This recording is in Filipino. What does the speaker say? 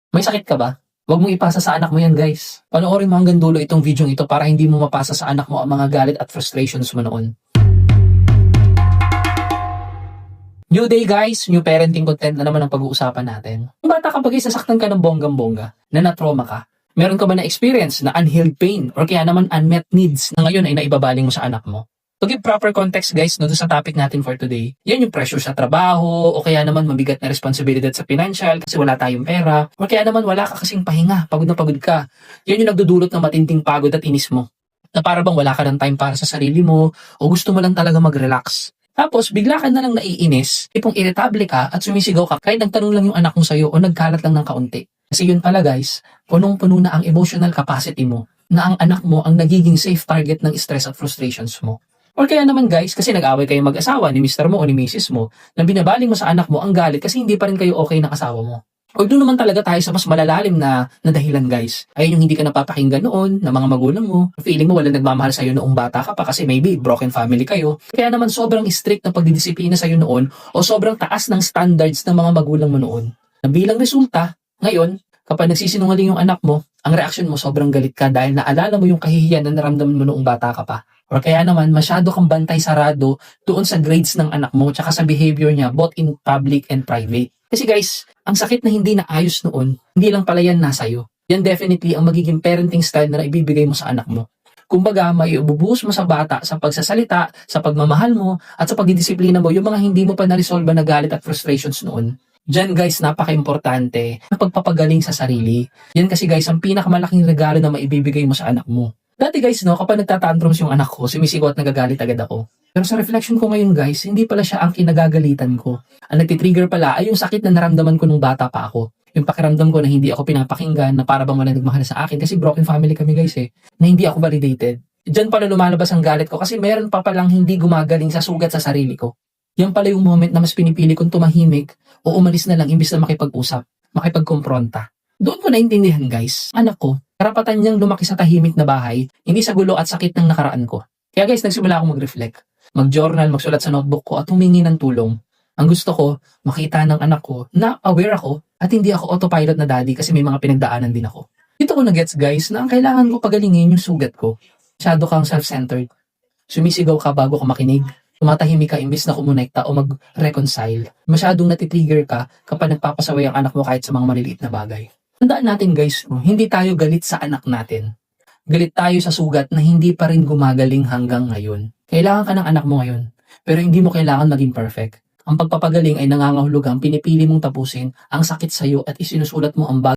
May sakit ka ba? Huwag mong ipasa sa anak mo yan, guys. Panoorin mo hanggang dulo itong video ito para hindi mo mapasa sa anak mo ang mga galit at frustrations mo noon. New day guys, new parenting content na naman ang pag-uusapan natin. Kung bata ka pag sasaktan ka ng bonggang-bongga, na na-trauma ka, meron ka ba na experience na unhealed pain or kaya naman unmet needs na ngayon ay naibabaling mo sa anak mo? To give proper context guys, no, sa topic natin for today, yan yung pressure sa trabaho, o kaya naman mabigat na responsibilidad sa financial kasi wala tayong pera, o kaya naman wala ka kasing pahinga, pagod na pagod ka. Yan yung nagdudulot ng matinding pagod at inis mo. Na para bang wala ka ng time para sa sarili mo, o gusto mo lang talaga mag-relax. Tapos, bigla ka na lang naiinis, tipong irritable ka at sumisigaw ka kahit nagtanong lang yung anak mo sa'yo o nagkalat lang ng kaunti. Kasi yun pala guys, punong-puno na ang emotional capacity mo, na ang anak mo ang nagiging safe target ng stress at frustrations mo. Or kaya naman guys, kasi nag-away kayo mag-asawa ni Mr. mo o ni Mrs. mo, na binabaling mo sa anak mo ang galit kasi hindi pa rin kayo okay ng asawa mo. O doon naman talaga tayo sa mas malalalim na dahilan guys. Ayun yung hindi ka napapakinggan noon ng mga magulang mo. Feeling mo walang nagmamahal sa'yo noong bata ka pa kasi maybe broken family kayo. Kaya naman sobrang strict na pagdidisiplina sa'yo noon o sobrang taas ng standards ng mga magulang mo noon. Na bilang resulta, ngayon, kapag nagsisinungaling yung anak mo, ang reaksyon mo sobrang galit ka dahil naalala mo yung kahihiyan na naramdaman mo noong bata ka pa. Or kaya naman, masyado kang bantay sarado doon sa grades ng anak mo tsaka sa behavior niya both in public and private. Kasi guys, ang sakit na hindi naayos noon, hindi lang pala yan nasa'yo. Yan definitely ang magiging parenting style na ibibigay mo sa anak mo. Kumbaga, may ibubuhos mo sa bata sa pagsasalita, sa pagmamahal mo, at sa pagdidisiplina mo yung mga hindi mo pa na-resolve na galit at frustrations noon. Diyan guys, napaka-importante na pagpapagaling sa sarili. Yan kasi guys, ang pinakamalaking regalo na maibibigay mo sa anak mo. Dati guys, no, kapag nagtatantrums yung anak ko, sumisigaw at nagagalit agad ako. Pero sa reflection ko ngayon guys, hindi pala siya ang kinagagalitan ko. Ang nagtitrigger pala ay yung sakit na naramdaman ko nung bata pa ako. Yung pakiramdam ko na hindi ako pinapakinggan, na para bang wala nagmahal sa akin kasi broken family kami guys na hindi ako validated. Diyan pala lumalabas ang galit ko kasi meron pa palang hindi gumagaling sa sugat sa sarili ko. Yan pala yung moment na mas pinipili kong tumahimik o umalis na lang imbis na makipag-usap, makipagkompronta. Doon ko naintindihan guys, anak ko, karapatan niyang lumaki sa tahimik na bahay, hindi sa gulo at sakit ng nakaraan ko. Kaya guys, nagsimula akong mag-reflect, mag-journal, magsulat sa notebook ko at humingi ng tulong. Ang gusto ko, makita ng anak ko na aware ako at hindi ako autopilot na daddy kasi may mga pinagdaanan din ako. Dito ko na-gets guys na ang kailangan ko pagalingin yung sugat ko. Masyado kang self-centered. Sumisigaw ka bago ka makinig. Tumatahimik ka imbis na kumonekta o mag-reconcile. Masyadong natitrigger ka kapag nagpapasaway ang anak mo kahit sa mga maliliit na bagay. Tandaan natin guys, hindi tayo galit sa anak natin. Galit tayo sa sugat na hindi pa rin gumagaling hanggang ngayon. Kailangan ka ng anak mo ngayon, pero hindi mo kailangan maging perfect. Ang pagpapagaling ay nangangahulugang pinipili mong tapusin ang sakit sa'yo at isinusulat mo ang bagay